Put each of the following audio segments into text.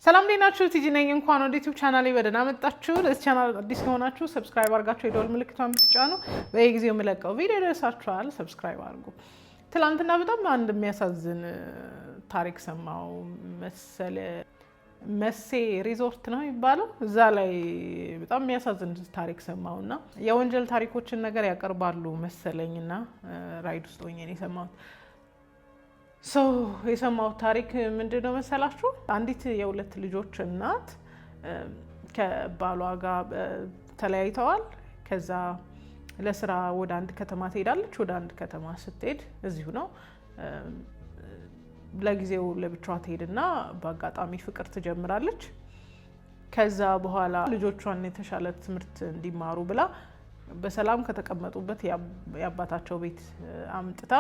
ሰላም ዲናችሁ ቲጂ ነኝ። እንኳን ወደ ዩቲዩብ ቻናሌ በደህና መጣችሁ። ለዚህ ቻናል አዲስ ከሆናችሁ ሰብስክራይብ አድርጋችሁ የደወል ምልክቷን ብትጫኑ በየጊዜው የምለቀው ቪዲዮ ይደርሳችኋል። ሰብስክራይብ አድርጉ። ትላንትና በጣም አንድ የሚያሳዝን ታሪክ ሰማው መሰለ። መሴ ሪዞርት ነው የሚባለው። እዛ ላይ በጣም የሚያሳዝን ታሪክ ሰማውና የወንጀል ታሪኮችን ነገር ያቀርባሉ መሰለኝና ራይድ ውስጥ ሆኜ ነው የሰማሁት። የሰማሁት ታሪክ ምንድነው መሰላችሁ? አንዲት የሁለት ልጆች እናት ከባሏ ጋር ተለያይተዋል። ከዛ ለስራ ወደ አንድ ከተማ ትሄዳለች። ወደ አንድ ከተማ ስትሄድ እዚሁ ነው ለጊዜው ለብቻዋ ትሄድና በአጋጣሚ ፍቅር ትጀምራለች። ከዛ በኋላ ልጆቿን የተሻለ ትምህርት እንዲማሩ ብላ በሰላም ከተቀመጡበት የአባታቸው ቤት አምጥታ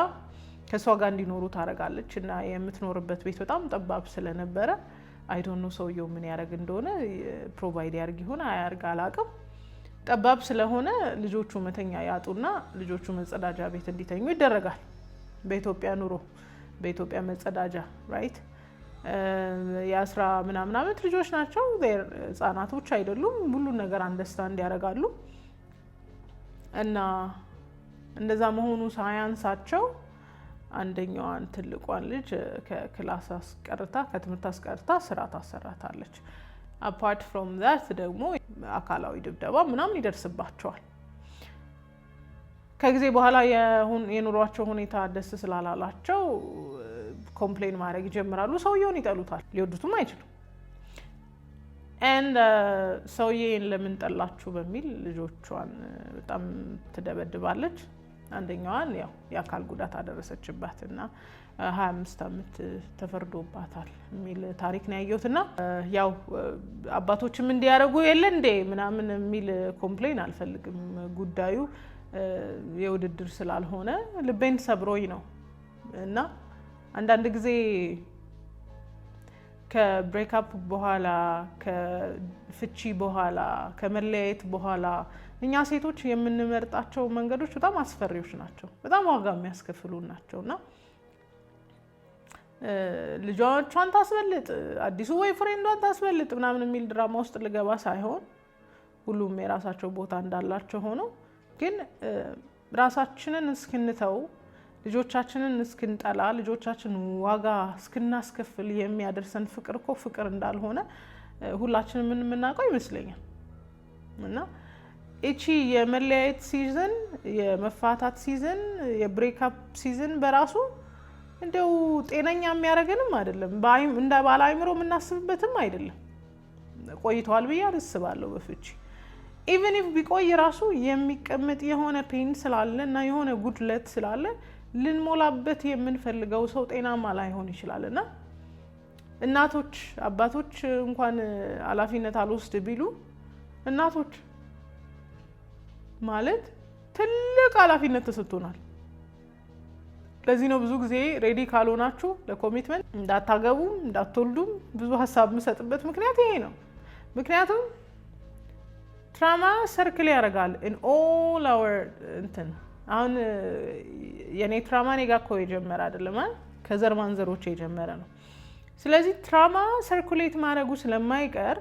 ከሷ ጋር እንዲኖሩ ታረጋለች። እና የምትኖርበት ቤት በጣም ጠባብ ስለነበረ አይ ዶንት ኖ ሰውየው ምን ያደርግ እንደሆነ ፕሮቫይድ ያርግ ይሆን አያርግ አላውቅም። ጠባብ ስለሆነ ልጆቹ መተኛ ያጡና ልጆቹ መጸዳጃ ቤት እንዲተኙ ይደረጋል። በኢትዮጵያ ኑሮ በኢትዮጵያ መጸዳጃ ራይት የአስራ ምናምን ዓመት ልጆች ናቸው። ህጻናቶች አይደሉም። ሁሉን ነገር አንደርስታንድ ያደርጋሉ። እና እንደዛ መሆኑ ሳያንሳቸው አንደኛዋን ትልቋን ልጅ ከክላስ አስቀርታ ከትምህርት አስቀርታ ስራ ታሰራታለች። አፓርት ፍሮም ዛት ደግሞ አካላዊ ድብደባ ምናምን ይደርስባቸዋል። ከጊዜ በኋላ የኑሯቸው ሁኔታ ደስ ስላላላቸው ኮምፕሌን ማድረግ ይጀምራሉ። ሰውየውን ይጠሉታል፣ ሊወዱትም አይችሉም። ኤንድ ሰውዬን ለምን ጠላችሁ በሚል ልጆቿን በጣም ትደበድባለች። አንደኛዋን ያው የአካል ጉዳት አደረሰችባት እና 25 ዓመት ተፈርዶባታል የሚል ታሪክ ነው ያየሁትና ያው አባቶችም እንዲያደርጉ የለ እንዴ ምናምን የሚል ኮምፕሌን አልፈልግም። ጉዳዩ የውድድር ስላልሆነ ልቤን ሰብሮኝ ነው። እና አንዳንድ ጊዜ ከብሬክአፕ በኋላ ከፍቺ በኋላ ከመለያየት በኋላ እኛ ሴቶች የምንመርጣቸው መንገዶች በጣም አስፈሪዎች ናቸው፣ በጣም ዋጋ የሚያስከፍሉ ናቸው። እና ልጇን ታስበልጥ፣ አዲሱ ወይ ፍሬንዷን ታስበልጥ ምናምን የሚል ድራማ ውስጥ ልገባ ሳይሆን ሁሉም የራሳቸው ቦታ እንዳላቸው ሆነው ግን ራሳችንን እስክንተው ልጆቻችንን እስክንጠላ ልጆቻችን ዋጋ እስክናስከፍል የሚያደርሰን ፍቅር እኮ ፍቅር እንዳልሆነ ሁላችንም የምናውቀው ይመስለኛል። እና እቺ የመለያየት ሲዝን፣ የመፋታት ሲዝን፣ የብሬክአፕ ሲዝን በራሱ እንደው ጤነኛ የሚያደርገንም አይደለም። እንደ ባለ አእምሮ የምናስብበትም አይደለም። ቆይተዋል ብዬ አስባለሁ በፍቺ ኢቨን ኢፍ ቢቆይ ራሱ የሚቀመጥ የሆነ ፔን ስላለ እና የሆነ ጉድለት ስላለ ልንሞላበት የምንፈልገው ሰው ጤናማ ላይሆን ይችላል። እና እናቶች አባቶች እንኳን ኃላፊነት አልወስድ ቢሉ እናቶች ማለት ትልቅ ኃላፊነት ተሰጥቶናል። ለዚህ ነው ብዙ ጊዜ ሬዲ ካልሆናችሁ ለኮሚትመንት እንዳታገቡም እንዳትወልዱም ብዙ ሀሳብ የምሰጥበት ምክንያት ይሄ ነው። ምክንያቱም ትራማ ሰርክል ያደርጋል in all our እንትን አሁን የኔ ትራማ እኔ ጋር እኮ የጀመረ አይደለም፣ ከዘር ማንዘሮች የጀመረ ነው። ስለዚህ ትራማ ሰርኩሌት ማድረጉ ስለማይቀር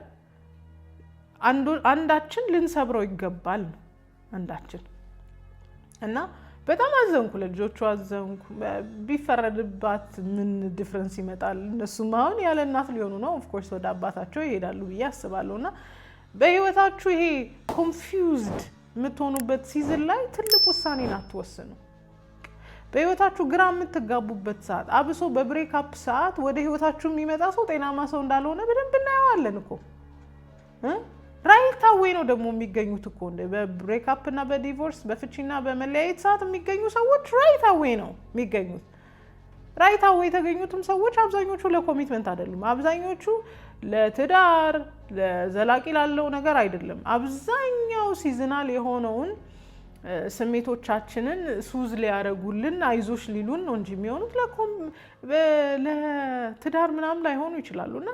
አንዳችን ልንሰብረው ይገባል ነው አንዳችን። እና በጣም አዘንኩ፣ ለልጆቹ አዘንኩ። ቢፈረድባት ምን ዲፍረንስ ይመጣል? እነሱም አሁን ያለ እናት ሊሆኑ ነው። ኦፍ ኮርስ ወደ አባታቸው ይሄዳሉ ብዬ አስባለሁ። እና በህይወታችሁ ይሄ ኮንፊውዝድ የምትሆኑበት ሲዝን ላይ ትልቅ ውሳኔን አትወስኑ። በህይወታችሁ ግራ የምትጋቡበት ሰዓት፣ አብሶ በብሬክአፕ ሰዓት ወደ ህይወታችሁ የሚመጣ ሰው ጤናማ ሰው እንዳልሆነ በደንብ እናየዋለን እኮ። ራይት አዌይ ነው ደግሞ የሚገኙት እኮ በብሬክአፕ እና በዲቮርስ በፍቺና በመለያየት ሰዓት የሚገኙ ሰዎች ራይት አዌይ ነው የሚገኙት። ራይት አዌይ የተገኙትም ሰዎች አብዛኞቹ ለኮሚትመንት አይደሉም። አብዛኞቹ ለትዳር ለዘላቂ ላለው ነገር አይደለም። አብዛኛው ሲዝናል የሆነውን ስሜቶቻችንን ሱዝ ሊያደርጉልን አይዞሽ ሊሉን ነው እንጂ የሚሆኑት ለትዳር ምናምን ላይሆኑ ይችላሉ። እና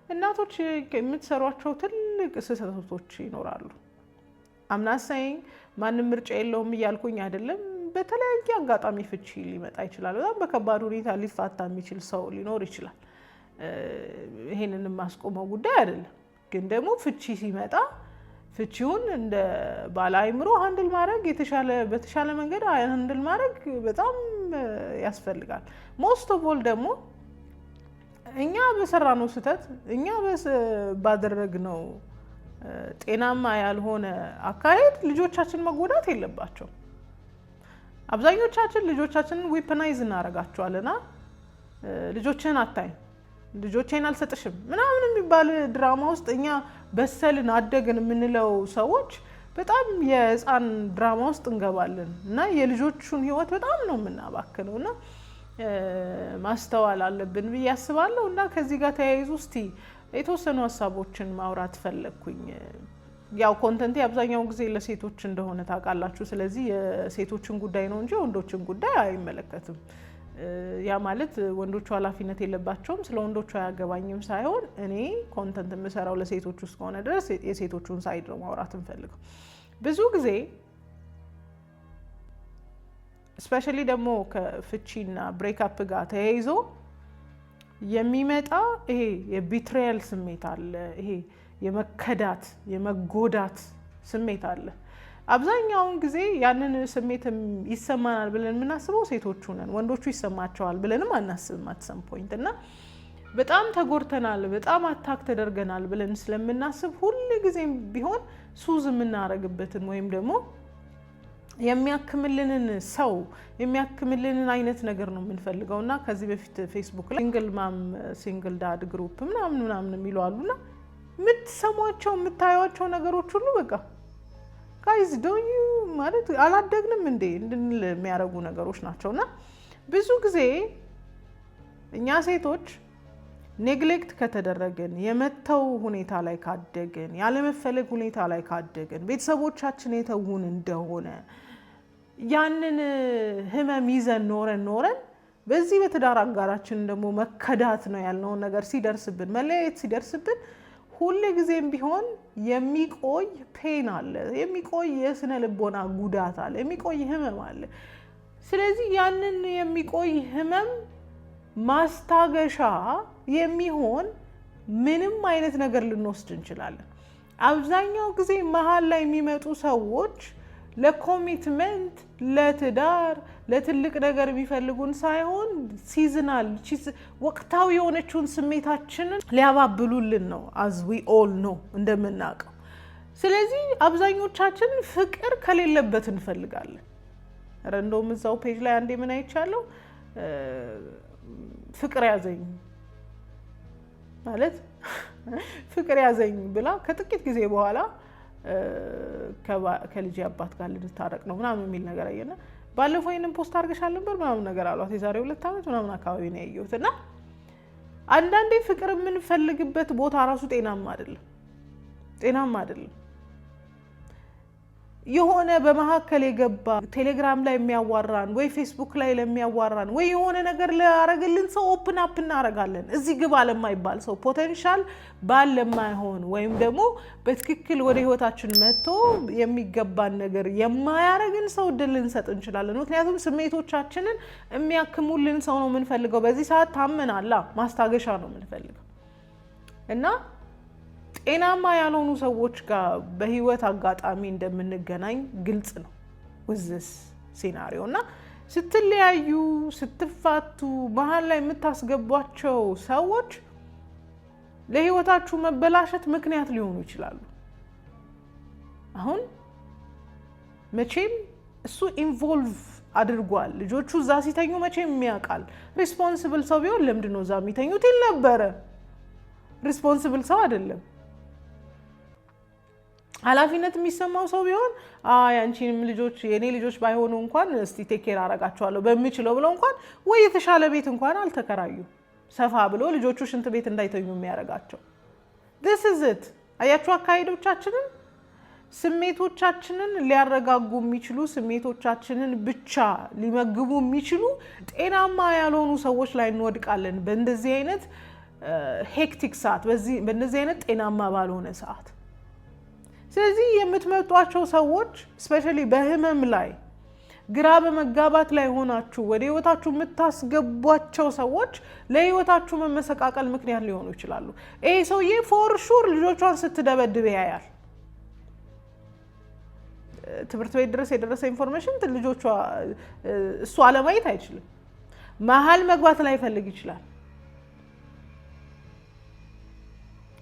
እናቶች የምትሰሯቸው ትልቅ ስህተቶች ይኖራሉ። አምናሳይኝ ማንም ምርጫ የለውም እያልኩኝ አይደለም። በተለያየ አጋጣሚ ፍቺ ሊመጣ ይችላል። በጣም በከባድ ሁኔታ ሊፋታ የሚችል ሰው ሊኖር ይችላል። ይሄንን ማስቆመው ጉዳይ አይደለም። ግን ደግሞ ፍቺ ሲመጣ ፍቺውን እንደ ባለ አይምሮ ሃንድል ማድረግ በተሻለ መንገድ ሃንድል ማድረግ በጣም ያስፈልጋል። ሞስት ኦፍ ኦል ደግሞ እኛ በሰራነው ስህተት እኛ ባደረግነው ጤናማ ያልሆነ አካሄድ ልጆቻችን መጎዳት የለባቸው። አብዛኞቻችን ልጆቻችንን ዌፐናይዝ እናደርጋቸዋልና ልጆችን አታይም፣ ልጆቼን አልሰጥሽም ምናምን የሚባል ድራማ ውስጥ እኛ በሰልን አደግን የምንለው ሰዎች በጣም የህፃን ድራማ ውስጥ እንገባለን እና የልጆቹን ህይወት በጣም ነው የምናባክነው እና ማስተዋል አለብን ብዬ አስባለሁ። እና ከዚህ ጋር ተያይዞ እስቲ የተወሰኑ ሀሳቦችን ማውራት ፈለግኩኝ። ያው ኮንተንት አብዛኛው ጊዜ ለሴቶች እንደሆነ ታውቃላችሁ። ስለዚህ የሴቶችን ጉዳይ ነው እንጂ ወንዶችን ጉዳይ አይመለከትም። ያ ማለት ወንዶቹ ኃላፊነት የለባቸውም ስለ ወንዶቹ አያገባኝም ሳይሆን እኔ ኮንተንት የምሰራው ለሴቶች ውስጥ ከሆነ ድረስ የሴቶቹን ሳይድ ነው ማውራት እንፈልገው። ብዙ ጊዜ ስፔሻሊ ደግሞ ከፍቺና ብሬክአፕ ጋር ተያይዞ የሚመጣ ይሄ የቢትሪያል ስሜት አለ፣ ይሄ የመከዳት የመጎዳት ስሜት አለ። አብዛኛውን ጊዜ ያንን ስሜት ይሰማናል ብለን የምናስበው ሴቶቹ ነን። ወንዶቹ ይሰማቸዋል ብለንም አናስብም at some point እና በጣም ተጎድተናል፣ በጣም አታክ ተደርገናል ብለን ስለምናስብ ሁሉ ጊዜም ቢሆን ሱዝ የምናረግበትን ወይም ደግሞ የሚያክምልንን ሰው የሚያክምልንን አይነት ነገር ነው የምንፈልገው። እና ከዚህ በፊት ፌስቡክ ላይ ሲንግል ማም ሲንግል ዳድ ግሩፕ ምናምን የሚሉ አሉና የምትሰሟቸው የምታዩቸው ነገሮች ሁሉ በቃ ጋይዝ ዶንት ዩ ማለት አላደግንም እንዴ እንድንል የሚያረጉ ነገሮች ናቸውና ብዙ ጊዜ እኛ ሴቶች ኔግሌክት ከተደረግን የመተው ሁኔታ ላይ ካደግን ያለመፈለግ ሁኔታ ላይ ካደግን ቤተሰቦቻችን የተውን እንደሆነ ያንን ህመም ይዘን ኖረን በዚህ በትዳር አጋራችን ደግሞ መከዳት ነው ያልነው ነገር ሲደርስብን መለያየት ሲደርስብን ሁሉ ጊዜም ቢሆን የሚቆይ ፔን አለ፣ የሚቆይ የስነ ልቦና ጉዳት አለ፣ የሚቆይ ህመም አለ። ስለዚህ ያንን የሚቆይ ህመም ማስታገሻ የሚሆን ምንም አይነት ነገር ልንወስድ እንችላለን። አብዛኛው ጊዜ መሀል ላይ የሚመጡ ሰዎች ለኮሚትመንት ለትዳር ለትልቅ ነገር የሚፈልጉን ሳይሆን ሲዝናል ወቅታዊ የሆነችውን ስሜታችንን ሊያባብሉልን ነው as we all know እንደምናውቀው። ስለዚህ አብዛኞቻችን ፍቅር ከሌለበት እንፈልጋለን። እንደውም እዛው ፔጅ ላይ አንዴ ምን አይቻለሁ ፍቅር ያዘኝ ማለት ፍቅር ያዘኝ ብላ ከጥቂት ጊዜ በኋላ ከልጅ አባት ጋር ልታረቅ ነው ምናምን የሚል ነገር አየና ባለፈው ይሄንን ፖስት አድርገሻል ነበር ምናምን ነገር አሏት። የዛሬ 2 ዓመት ምናምን አካባቢ ነው ያየሁት። እና አንዳንዴ ፍቅር የምንፈልግበት ቦታ ራሱ ጤናማ አይደለም። የሆነ በመሐከል የገባ ቴሌግራም ላይ የሚያዋራን ወይ ፌስቡክ ላይ ለሚያዋራን ወይ የሆነ ነገር ላረጋልን ሰው ኦፕን አፕ እናረጋለን። እዚህ ግባ ለማይባል ሰው ፖቴንሻል ባለማይሆን ወይም ደግሞ በትክክል ወደ ህይወታችን መጥቶ የሚገባን ነገር የማያረግን ሰው እድል ልንሰጥ እንችላለን። ምክንያቱም ስሜቶቻችንን የሚያክሙልን ሰው ነው የምንፈልገው። በዚህ ሰዓት ታመናላ ማስታገሻ ነው የምንፈልገው እና ጤናማ ያልሆኑ ሰዎች ጋር በህይወት አጋጣሚ እንደምንገናኝ ግልጽ ነው ወዝስ ሲናሪዮ እና ስትለያዩ ስትፋቱ መሀል ላይ የምታስገቧቸው ሰዎች ለህይወታችሁ መበላሸት ምክንያት ሊሆኑ ይችላሉ። አሁን መቼም እሱ ኢንቮልቭ አድርጓል። ልጆቹ እዛ ሲተኙ መቼም የሚያውቃል። ሪስፖንሲብል ሰው ቢሆን ለምንድነው እዛ የሚተኙት ይል ነበረ። ሪስፖንሲብል ሰው አይደለም። ኃላፊነት የሚሰማው ሰው ቢሆን አንቺንም ልጆች የኔ ልጆች ባይሆኑ እንኳን እስቲ ቴክ ኬር አረጋቸዋለሁ በሚችለው ብለው እንኳን ወይ የተሻለ ቤት እንኳን አልተከራዩ ሰፋ ብሎ ልጆቹ ሽንት ቤት እንዳይተኙ የሚያረጋቸው። this is it አያችሁ አካሄዶቻችንን ስሜቶቻችንን ሊያረጋጉ የሚችሉ ስሜቶቻችንን ብቻ ሊመግቡ የሚችሉ ጤናማ ያልሆኑ ሰዎች ላይ እንወድቃለን በእንደዚህ አይነት ሄክቲክ ሰዓት በእንደዚህ አይነት ጤናማ ባልሆነ ሰዓት። ስለዚህ የምትመጧቸው ሰዎች ስፔሻሊ በህመም ላይ ግራ በመጋባት ላይ ሆናችሁ ወደ ህይወታችሁ የምታስገቧቸው ሰዎች ለህይወታችሁ መመሰቃቀል ምክንያት ሊሆኑ ይችላሉ። ይሄ ሰውዬ ፎር ሹር ልጆቿን ስትደበድብ ያያል። ትምህርት ቤት ድረስ የደረሰ ኢንፎርሜሽን ልጆቿ እሱ አለማየት አይችልም። መሀል መግባት ላይ ፈልግ ይችላል።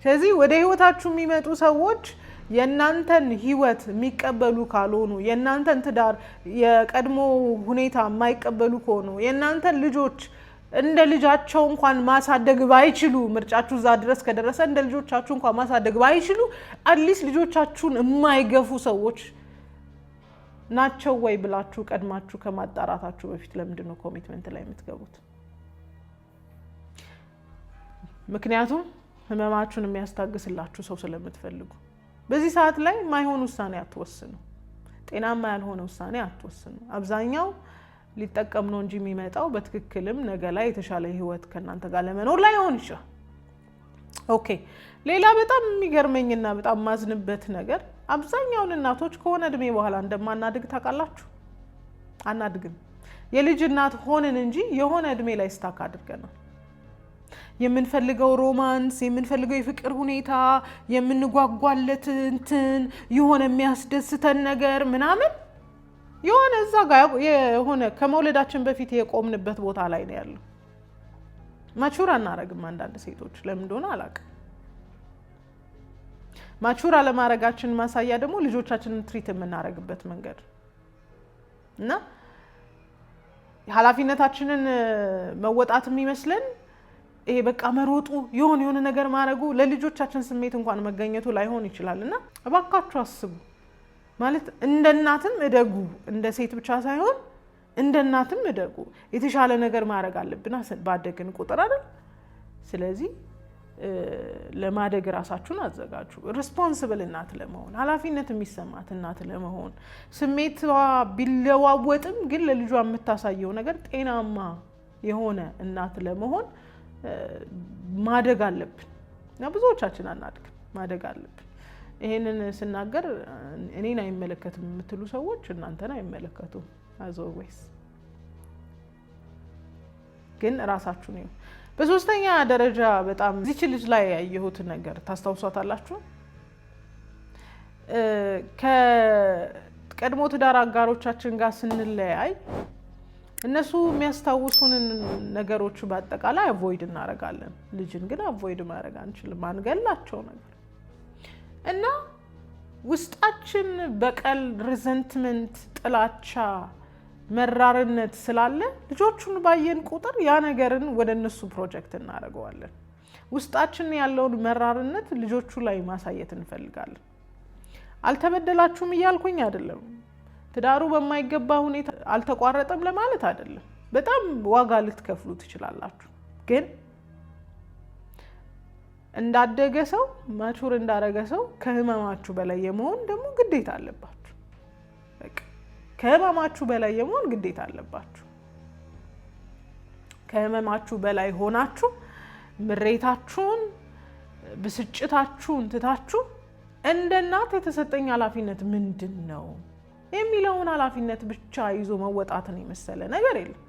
ስለዚህ ወደ ህይወታችሁ የሚመጡ ሰዎች የእናንተን ህይወት የሚቀበሉ ካልሆኑ፣ የእናንተን ትዳር የቀድሞ ሁኔታ የማይቀበሉ ከሆኑ፣ የእናንተን ልጆች እንደ ልጃቸው እንኳን ማሳደግ ባይችሉ፣ ምርጫችሁ እዛ ድረስ ከደረሰ እንደ ልጆቻችሁ እንኳን ማሳደግ ባይችሉ አትሊስት ልጆቻችሁን የማይገፉ ሰዎች ናቸው ወይ ብላችሁ ቀድማችሁ ከማጣራታችሁ በፊት ለምንድን ነው ኮሚትመንት ላይ የምትገቡት? ምክንያቱም ህመማችሁን የሚያስታግስላችሁ ሰው ስለምትፈልጉ። በዚህ ሰዓት ላይ ማይሆን ውሳኔ አትወስኑ። ጤናማ ያልሆነ ውሳኔ አትወስኑ። አብዛኛው ሊጠቀም ነው እንጂ የሚመጣው በትክክልም ነገ ላይ የተሻለ ህይወት ከእናንተ ጋር ለመኖር ላይ ሆን ይችላል። ኦኬ። ሌላ በጣም የሚገርመኝና በጣም ማዝንበት ነገር አብዛኛውን እናቶች ከሆነ እድሜ በኋላ እንደማናድግ ታውቃላችሁ። አናድግም። የልጅ እናት ሆንን እንጂ የሆነ እድሜ ላይ ስታክ አድርገናል። የምንፈልገው ሮማንስ፣ የምንፈልገው የፍቅር ሁኔታ፣ የምንጓጓለት እንትን የሆነ የሚያስደስተን ነገር ምናምን የሆነ እዛ ጋር የሆነ ከመውለዳችን በፊት የቆምንበት ቦታ ላይ ነው ያለው። ማቹር አናረግም አንዳንድ ሴቶች ለምን እንደሆነ አላውቅም። ማቹር አለማረጋችን ማሳያ ደግሞ ልጆቻችንን ትሪት የምናረግበት መንገድ እና ኃላፊነታችንን መወጣት የሚመስለን ይሄ በቃ መሮጡ የሆነ ነገር ማድረጉ ለልጆቻችን ስሜት እንኳን መገኘቱ ላይሆን ይችላልና እባካችሁ አስቡ። ማለት እንደ እናትም እደጉ፣ እንደ ሴት ብቻ ሳይሆን እንደ እናትም እደጉ። የተሻለ ነገር ማድረግ አለብን ባደግን ቁጥር አይደል? ስለዚህ ለማደግ ራሳችሁን አዘጋጁ። ሪስፖንሲብል እናት ለመሆን፣ ኃላፊነት የሚሰማት እናት ለመሆን፣ ስሜቷ ቢለዋወጥም ግን ለልጇ የምታሳየው ነገር ጤናማ የሆነ እናት ለመሆን ማደግ አለብን። እና ብዙዎቻችን አናድግም፣ ማደግ አለብን። ይሄንን ስናገር እኔን አይመለከትም የምትሉ ሰዎች እናንተን አይመለከቱም። አዞዌስ ግን ራሳችሁ ነው። በሶስተኛ ደረጃ በጣም እዚች ልጅ ላይ ያየሁት ነገር ታስታውሷታላችሁ? ከቀድሞ ትዳር አጋሮቻችን ጋር ስንለያይ እነሱ የሚያስታውሱንን ነገሮች በአጠቃላይ አቮይድ እናደርጋለን። ልጅን ግን አቮይድ ማድረግ አንችልም፣ አንገላቸው ነገር እና ውስጣችን በቀል፣ ሪዘንትመንት፣ ጥላቻ፣ መራርነት ስላለ ልጆቹን ባየን ቁጥር ያ ነገርን ወደ እነሱ ፕሮጀክት እናደርገዋለን። ውስጣችን ያለውን መራርነት ልጆቹ ላይ ማሳየት እንፈልጋለን። አልተበደላችሁም እያልኩኝ አይደለም። ትዳሩ በማይገባ ሁኔታ አልተቋረጠም ለማለት አይደለም። በጣም ዋጋ ልትከፍሉ ትችላላችሁ። ግን እንዳደገ ሰው፣ ማቹር እንዳረገ ሰው ከህመማችሁ በላይ የመሆን ደግሞ ግዴታ አለባችሁ። በቃ ከህመማችሁ በላይ የመሆን ግዴታ አለባችሁ። ከህመማችሁ በላይ ሆናችሁ ምሬታችሁን፣ ብስጭታችሁን ትታችሁ እንደ እናት የተሰጠኝ ኃላፊነት ምንድን ነው የሚለውን ኃላፊነት ብቻ ይዞ መወጣትን የመሰለ ነገር የለም።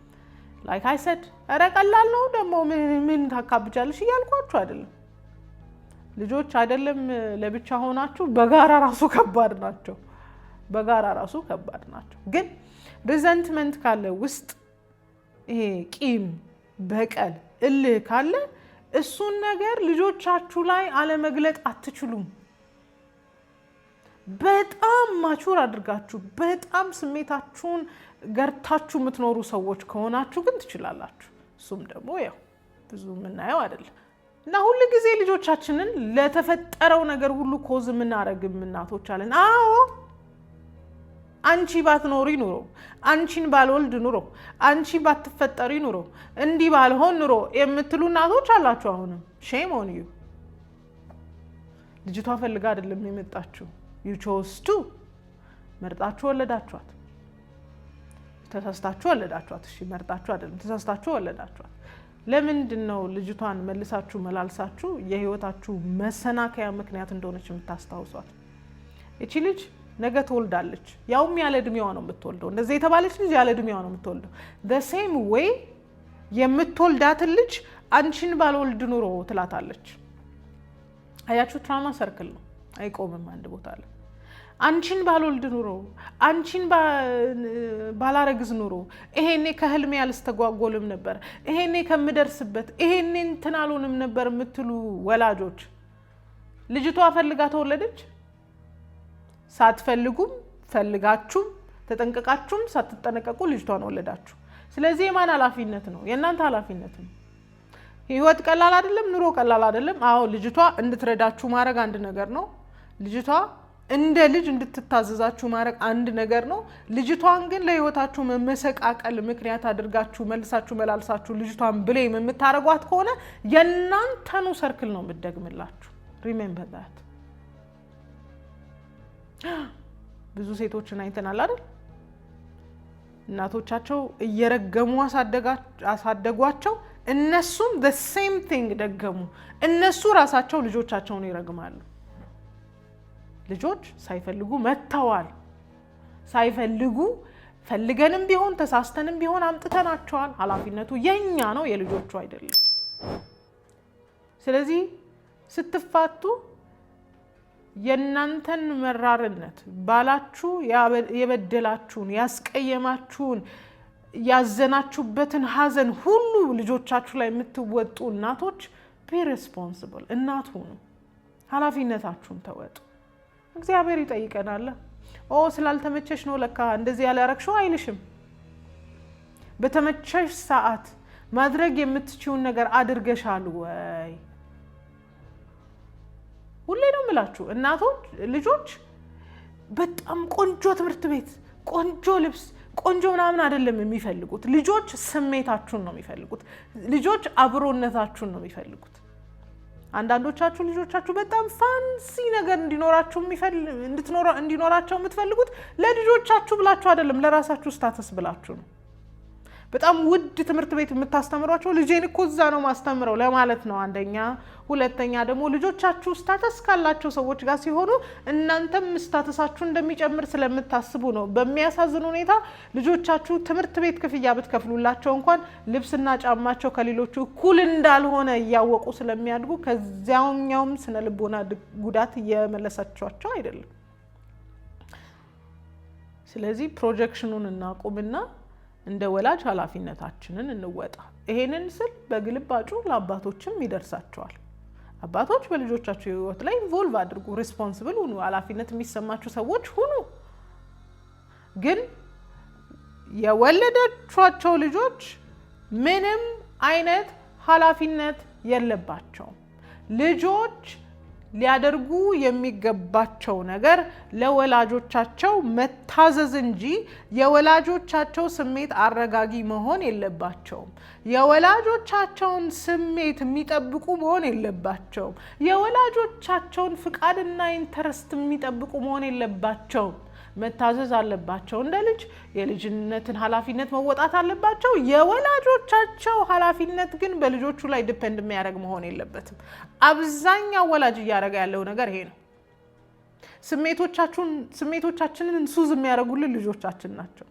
ላይክ አይ ሰድ ኧረ ቀላል ነው ደግሞ ምን ታካብቻለሽ እያልኳችሁ አይደለም። ልጆች አይደለም ለብቻ ሆናችሁ በጋራ ራሱ ከባድ ናቸው። በጋራ ራሱ ከባድ ናቸው። ግን ሪዘንትመንት ካለ ውስጥ ይሄ ቂም፣ በቀል፣ እልህ ካለ እሱን ነገር ልጆቻችሁ ላይ አለመግለጥ አትችሉም። በጣም ማቹር አድርጋችሁ በጣም ስሜታችሁን ገርታችሁ የምትኖሩ ሰዎች ከሆናችሁ ግን ትችላላችሁ። እሱም ደግሞ ያው ብዙ የምናየው አይደለም እና ሁሉ ጊዜ ልጆቻችንን ለተፈጠረው ነገር ሁሉ ኮዝ የምናደርግ እናቶች አለን። አዎ አንቺ ባትኖሪ ኑሮ፣ አንቺን ባልወልድ ኑሮ፣ አንቺ ባትፈጠሪ ኑሮ፣ እንዲህ ባልሆን ኑሮ የምትሉ እናቶች አላችሁ። አሁንም ሼም ኦን ዩ። ልጅቷ ፈልጋ አይደለም የመጣችሁ። you chose to መርጣችሁ ወለዳችኋት። ተሳስታችሁ ወለዳችኋት። እሺ መርጣችሁ አይደለም፣ ተሳስታችሁ ወለዳችኋት። ለምንድን ነው ልጅቷን መልሳችሁ መላልሳችሁ የህይወታችሁ መሰናከያ ምክንያት እንደሆነች የምታስታውሷት? እቺ ልጅ ነገ ትወልዳለች ያውም ያለ እድሜዋ ነው የምትወልደው እንደዚህ የተባለች ልጅ ያለ እድሜዋ ነው የምትወልደው the same way የምትወልዳት ልጅ አንቺን ባልወልድ ኑሮ ትላታለች አያችሁ ትራማ ሰርክል ነው አይቆምም አንድ ቦታ ላይ አንቺን ባልወልድ ኑሮ አንቺን ባላረግዝ ኑሮ ይሄኔ ከህልሜ ያልስተጓጎልም ነበር ይሄኔ ከምደርስበት ይሄኔ እንትን አልሆንም ነበር የምትሉ ወላጆች ልጅቷ ፈልጋ ተወለደች ሳትፈልጉም ፈልጋችሁም ተጠንቀቃችሁም ሳትጠነቀቁ ልጅቷን ወለዳችሁ ስለዚህ የማን ኃላፊነት ነው የእናንተ ኃላፊነት ነው ህይወት ቀላል አይደለም ኑሮ ቀላል አይደለም አዎ ልጅቷ እንድትረዳችሁ ማድረግ አንድ ነገር ነው ልጅቷ እንደ ልጅ እንድትታዘዛችሁ ማድረግ አንድ ነገር ነው ልጅቷን ግን ለህይወታችሁ መመሰቃቀል ምክንያት አድርጋችሁ መልሳችሁ መላልሳችሁ ልጅቷን ብሌም የምታረጓት ከሆነ የናንተኑ ሰርክል ነው የምትደግምላችሁ remember that ብዙ ሴቶችን አይተናል አይደል እናቶቻቸው እየረገሙ አሳደጓቸው እነሱም the same thing ደገሙ እነሱ ራሳቸው ልጆቻቸውን ይረግማሉ ልጆች ሳይፈልጉ መተዋል ሳይፈልጉ ፈልገንም ቢሆን ተሳስተንም ቢሆን አምጥተናቸዋል ኃላፊነቱ የኛ ነው የልጆቹ አይደለም ስለዚህ ስትፋቱ የናንተን መራርነት ባላችሁ የበደላችሁን ያስቀየማችሁን ያዘናችሁበትን ሐዘን ሁሉ ልጆቻችሁ ላይ የምትወጡ እናቶች be responsible እናት ሁኑ ኃላፊነታችሁን ተወጡ እግዚአብሔር ይጠይቀናል ስላልተመቸሽ ነው ለካ እንደዚህ ያላረክሽው አይልሽም በተመቸሽ ሰዓት ማድረግ የምትችውን ነገር አድርገሻል ወይ ሁሌ ነው የምላችሁ እናቶች ልጆች በጣም ቆንጆ ትምህርት ቤት ቆንጆ ልብስ ቆንጆ ምናምን አይደለም የሚፈልጉት ልጆች ስሜታችሁን ነው የሚፈልጉት ልጆች አብሮነታችሁን ነው የሚፈልጉት አንዳንዶቻችሁ ልጆቻችሁ በጣም ፋንሲ ነገር እንዲኖራቸው የምትፈልጉት ለልጆቻችሁ ብላችሁ አይደለም ለራሳችሁ ስታተስ ብላችሁ ነው በጣም ውድ ትምህርት ቤት የምታስተምሯቸው ልጄን እኮ እዛ ነው ማስተምረው ለማለት ነው አንደኛ ሁለተኛ ደግሞ ልጆቻችሁ ስታተስ ካላቸው ሰዎች ጋር ሲሆኑ እናንተም ስታተሳችሁ እንደሚጨምር ስለምታስቡ ነው በሚያሳዝን ሁኔታ ልጆቻችሁ ትምህርት ቤት ክፍያ ብትከፍሉላቸው እንኳን ልብስና ጫማቸው ከሌሎቹ እኩል እንዳልሆነ ያወቁ ስለሚያድጉ ከዚያውኛውም ስነ ልቦና ጉዳት እየመለሳቸዋቸው አይደለም ስለዚህ ፕሮጀክሽኑን እናቁምና እንደ ወላጅ ኃላፊነታችንን እንወጣ ይሄንን ስል በግልባጩ ለአባቶችም ይደርሳቸዋል አባቶች በልጆቻቸው ህይወት ላይ ኢንቮልቭ አድርጉ ሪስፖንሲብል ሁኑ ኃላፊነት የሚሰማችሁ ሰዎች ሁኑ ግን የወለዳችኋቸው ልጆች ምንም አይነት ኃላፊነት የለባቸው ልጆች ሊያደርጉ የሚገባቸው ነገር ለወላጆቻቸው መታዘዝ እንጂ የወላጆቻቸው ስሜት አረጋጊ መሆን የለባቸውም የወላጆቻቸውን ስሜት የሚጠብቁ መሆን የለባቸውም የወላጆቻቸውን ፍቃድና ኢንተረስት የሚጠብቁ መሆን የለባቸውም መታዘዝ አለባቸው እንደ ልጅ የልጅነትን ኃላፊነት መወጣት አለባቸው የወላጆቻቸው ኃላፊነት ግን በልጆቹ ላይ ዲፔንድ የሚያደርግ መሆን የለበትም አብዛኛው ወላጅ ያደረገ ያለው ነገር ይሄ ነው ስሜቶቻችንን ሱዝ የሚያደርጉልን ልጆቻችን ናቸው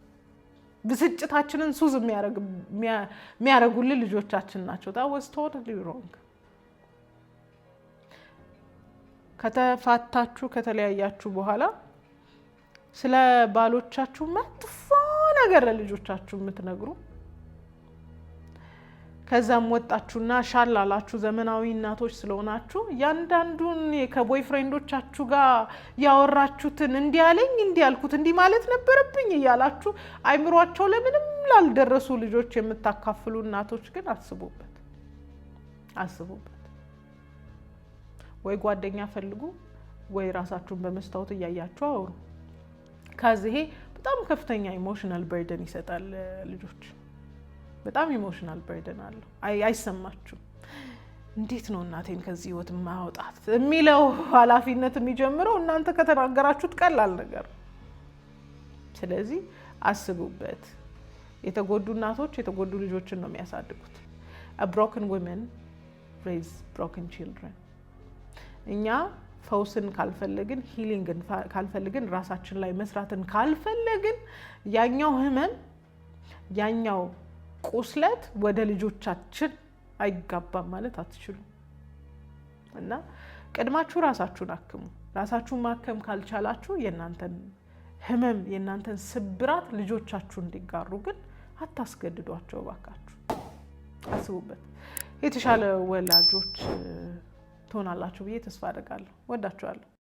ብስጭታችንን ሱዝ የሚያደርጉልን ልጆቻችን ናቸው that was totally wrong ከተፋታችሁ ከተለያያችሁ በኋላ ስለ ባሎቻችሁ መጥፎ ነገር ለልጆቻችሁ የምትነግሩ ከዛም ወጣችሁና ሻላላችሁ ዘመናዊ እናቶች ስለሆናችሁ ያንዳንዱን ከቦይፍሬንዶቻችሁ ጋር ያወራችሁትን እንዲያለኝ እንዲያልኩት እንዲ ማለት ነበርብኝ እያላችሁ አይምሯቸው ለምንም ላልደረሱ ልጆች የምታካፍሉ እናቶች ግን አስቡበት ወይ ጓደኛ ፈልጉ ወይ ራሳችሁን በመስታወት እያያችሁ አውሩ ከዚህ በጣም ከፍተኛ ኢሞሽናል በርደን ይሰጣል ልጆች በጣም ኢሞሽናል በርደን አለው አይሰማችሁ እንዴት ነው እናቴን ከዚህ ህይወት ማውጣት የሚለው ኃላፊነት የሚጀምረው እናንተ ከተናገራችሁት ቀላል ነገር ስለዚህ አስቡበት የተጎዱ እናቶች የተጎዱ ልጆችን ነው የሚያሳድጉት a broken woman raise broken children እኛ ፈውስን ካልፈለግን ሂሊንግን ካልፈለግን ራሳችን ላይ መስራትን ካልፈለግን ያኛው ህመም ያኛው ቁስለት ወደ ልጆቻችን አይጋባም ማለት አትችሉም። እና ቀድማችሁ ራሳችሁን አክሙ። ራሳችሁን ማከም ካልቻላችሁ የናንተን ህመም የናንተን ስብራት ልጆቻችሁ እንዲጋሩ ግን አታስገድዷቸው ባካችሁ። አስቡበት። የተሻለ ወላጆች ትሆናላችሁ ብዬ ተስፋ አደርጋለሁ። ወዳችኋለሁ።